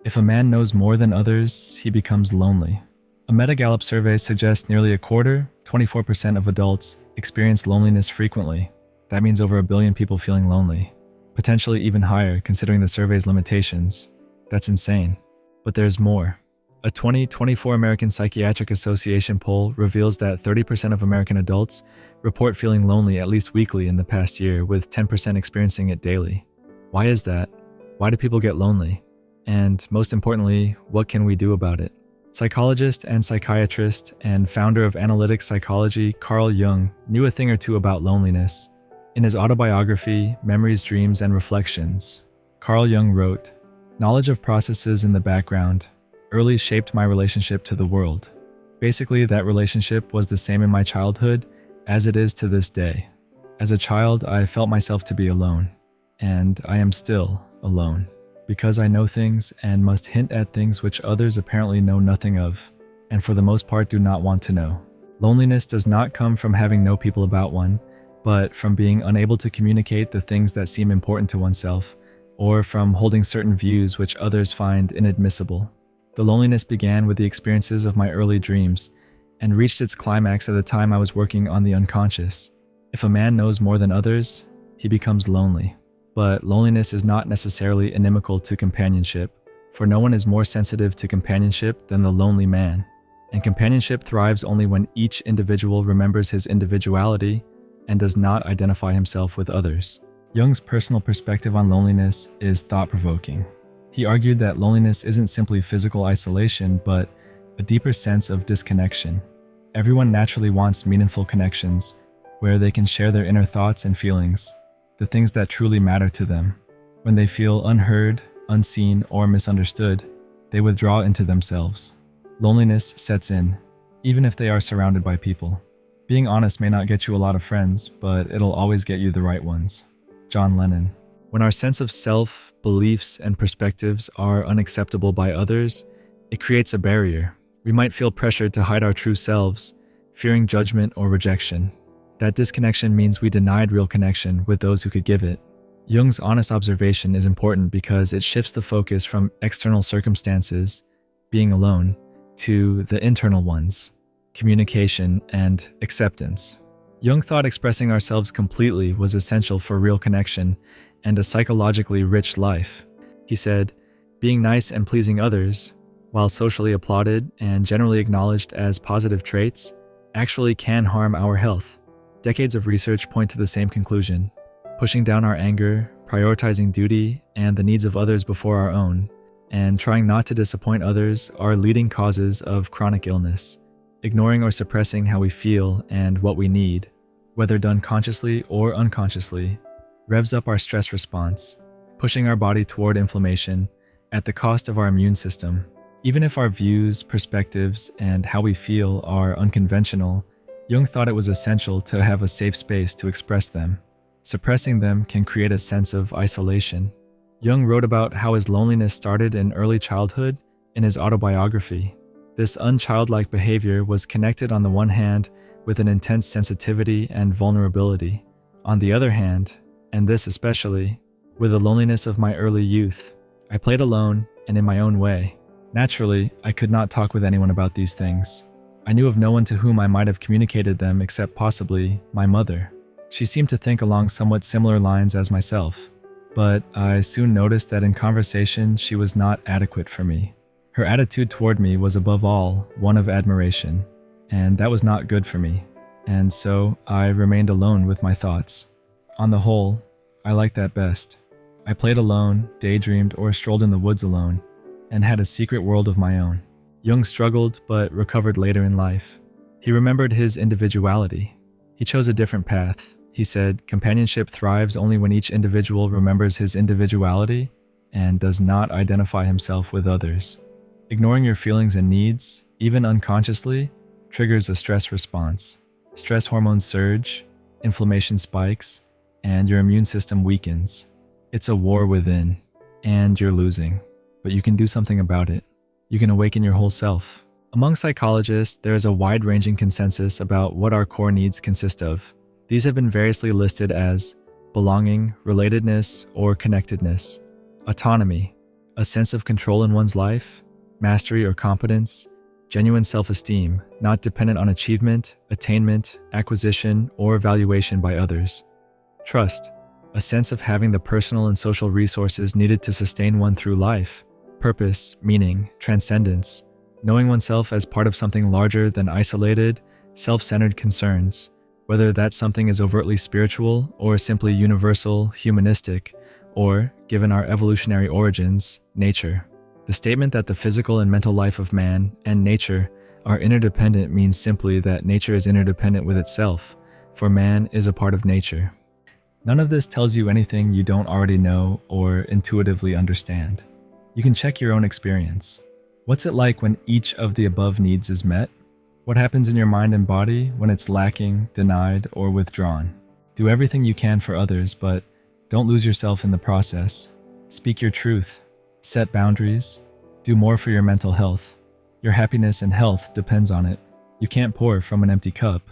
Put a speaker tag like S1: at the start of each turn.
S1: If a man knows more than others, he becomes lonely. A Meta-Gallup survey suggests nearly a quarter, 24% of adults, experience loneliness frequently. That means over 1 billion people feeling lonely. Potentially even higher considering the survey's limitations. That's insane. But there's more. A 2024 American Psychiatric Association poll reveals that 30% of American adults report feeling lonely at least weekly in the past year, with 10% experiencing it daily. Why is that? Why do people get lonely? And most importantly, what can we do about it? Psychologist and psychiatrist and founder of analytic psychology, Carl Jung, knew a thing or two about loneliness. In his autobiography, Memories, Dreams, and Reflections, Carl Jung wrote, "Knowledge of processes in the background early shaped my relationship to the world. Basically, that relationship was the same in my childhood as it is to this day. As a child, I felt myself to be alone, and I am still alone, because I know things and must hint at things which others apparently know nothing of, and for the most part do not want to know. Loneliness does not come from having no people about one, but from being unable to communicate the things that seem important to oneself, or from holding certain views which others find inadmissible. The loneliness began with the experiences of my early dreams and reached its climax at the time I was working on the unconscious. If a man knows more than others, he becomes lonely. But loneliness is not necessarily inimical to companionship, for no one is more sensitive to companionship than the lonely man. And companionship thrives only when each individual remembers his individuality and does not identify himself with others." Jung's personal perspective on loneliness is thought-provoking. He argued that loneliness isn't simply physical isolation, but a deeper sense of disconnection. Everyone naturally wants meaningful connections, where they can share their inner thoughts and feelings, the things that truly matter to them. When they feel unheard, unseen, or misunderstood, they withdraw into themselves. Loneliness sets in, even if they are surrounded by people. Being honest may not get you a lot of friends, but it'll always get you the right ones. John Lennon. When our sense of self, beliefs, and perspectives are unacceptable by others, it creates a barrier. We might feel pressured to hide our true selves, fearing judgment or rejection. That disconnection means we denied real connection with those who could give it. Jung's honest observation is important because it shifts the focus from external circumstances, being alone, to the internal ones, communication and acceptance. Jung thought expressing ourselves completely was essential for real connection and a psychologically rich life. He said, "Being nice and pleasing others, while socially applauded and generally acknowledged as positive traits, actually can harm our health." Decades of research point to the same conclusion. Pushing down our anger, prioritizing duty and the needs of others before our own, and trying not to disappoint others are leading causes of chronic illness. Ignoring or suppressing how we feel and what we need, whether done consciously or unconsciously, revs up our stress response, pushing our body toward inflammation at the cost of our immune system. Even if our views, perspectives, and how we feel are unconventional, Jung thought it was essential to have a safe space to express them. Suppressing them can create a sense of isolation. Jung wrote about how his loneliness started in early childhood in his autobiography. This unchildlike behavior was connected on the one hand with an intense sensitivity and vulnerability. On the other hand, and this especially, with the loneliness of my early youth. I played alone and in my own way. Naturally, I could not talk with anyone about these things. I knew of no one to whom I might have communicated them except possibly my mother. She seemed to think along somewhat similar lines as myself, but I soon noticed that in conversation she was not adequate for me. Her attitude toward me was above all one of admiration, and that was not good for me, and so I remained alone with my thoughts. On the whole, I liked that best. I played alone, daydreamed, or strolled in the woods alone, and had a secret world of my own. Jung struggled, but recovered later in life. He remembered his individuality. He chose a different path. He said, companionship thrives only when each individual remembers his individuality and does not identify himself with others. Ignoring your feelings and needs, even unconsciously, triggers a stress response. Stress hormones surge, inflammation spikes, and your immune system weakens. It's a war within, and you're losing. But you can do something about it. You can awaken your whole self. Among psychologists, there is a wide-ranging consensus about what our core needs consist of. These have been variously listed as belonging, relatedness, or connectedness, autonomy, a sense of control in one's life, mastery or competence, genuine self-esteem, not dependent on achievement, attainment, acquisition, or evaluation by others. Trust, a sense of having the personal and social resources needed to sustain one through life. Purpose, meaning, transcendence, knowing oneself as part of something larger than isolated, self-centered concerns, whether that something is overtly spiritual or simply universal, humanistic, or, given our evolutionary origins, nature. The statement that the physical and mental life of man and nature are interdependent means simply that nature is interdependent with itself, for man is a part of nature. None of this tells you anything you don't already know or intuitively understand. You can check your own experience. What's it like when each of the above needs is met? What happens in your mind and body when it's lacking, denied, or withdrawn? Do everything you can for others, but don't lose yourself in the process. Speak your truth. Set boundaries. Do more for your mental health. Your happiness and health depends on it. You can't pour from an empty cup.